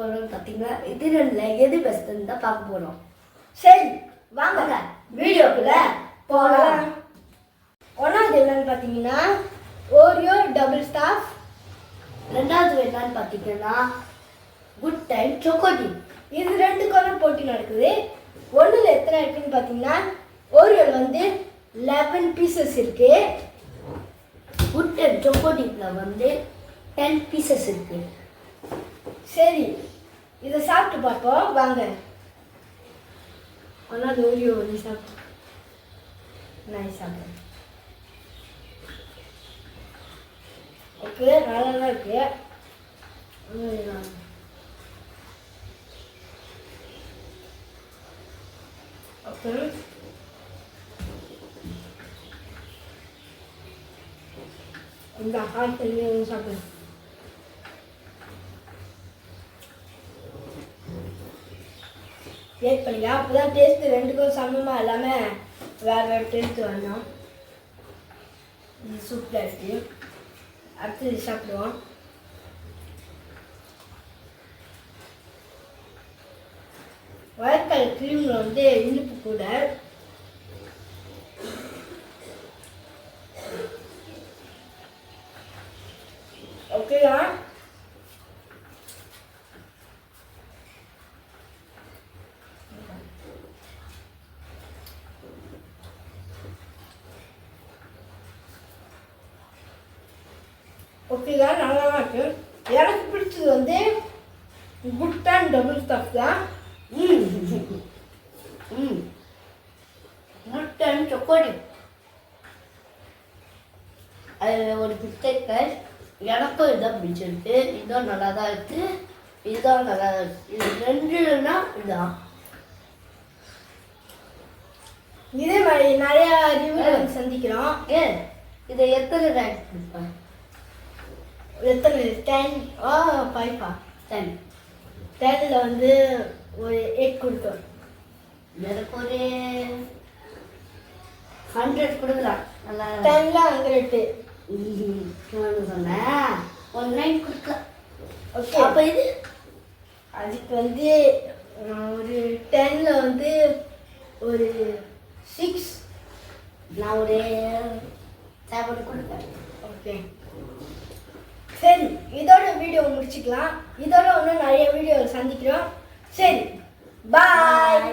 போகிறோம்னு பார்த்தீங்கன்னா இது ரெண்டில் எது பெஸ்ட்டுன்னு தான் பார்க்க போகிறோம். சரி வாங்க வீடியோக்குள்ள போகலாம். ஒன்றாவது என்னன்னு பார்த்தீங்கன்னா ஓரியோ டபுள் ஸ்டாஃப். ரெண்டாவது என்னன்னு பார்த்தீங்கன்னா குட் டைம் சொக்கோடி. இது ரெண்டுக்கான போட்டி நடக்குது. ஒன்றில் எத்தனை இருக்குன்னு பார்த்தீங்கன்னா ஓரியோவில் வந்து 11 பீசஸ் இருக்கு. குட் டைம் சொக்கோடியில் வந்து 10 பீசஸ் இருக்கு. சரி இதை சாப்பிட்டு பார்ப்போம் வாங்க. ஒன்றாவது ஓரியோ வந்து சாப்பிட்டு நான் சாப்பிட்றேன். ஓகே நல்லா தான் இருக்கு. ஓகே இந்த ஹாட் பண்ணி சாப்பிடுங்க. டேஸ்ட் பண்ணிக்கலாம். அப்போ தான் டேஸ்ட்டு ரெண்டுக்கும் சமமாக எல்லாமே வேறு வேறு டேஸ்ட்டு வரணும். இது சூப்பராக இருக்குது. அடுத்து இது சாப்பிடுவோம். வழக்கல் க்ரீமில் வந்து இனிப்பு கூட. ஓகேயா ஓகேயா நல்லா தான் இருக்கு. எனக்கு பிடிச்சது வந்து குட் அண்ட் டபுள் ஸ்டஃப் தான். குட் டைம் சொக்கோடி அது ஒரு பிஸ்கெட். எனக்கும் இதுதான் பிடிச்சிருக்கு. இதுவும் நல்லா தான் இருக்கு. இதுதான் நல்லா தான் இருக்கு. இது ரெண்டுனா இதுதான். இதே மாதிரி நிறைய ரிவ்யூ சந்திக்கிறோம். இதை எத்தனை ரேங்க் கொடுப்பேன்? எத்தனை 10 5 10. 10ல் வந்து ஒரு 8 கொடுத்தோம். எனக்கு ஒரு 100 கொடுக்கலாம். நல்லா 10ல் 100 சொன்னேன். ஒரு 9 கொடுக்கலாம். ஓகே அப்போ இது அதுக்கு வந்து ஒரு 10ல் வந்து ஒரு 6. நான் ஒரு 7 கொடுப்பேன். ஓகே சரி இதோட வீடியோ முடிச்சுக்கலாம். இதோட இன்னும் நிறைய வீடியோ சந்திக்கிறோம். சரி பாய்.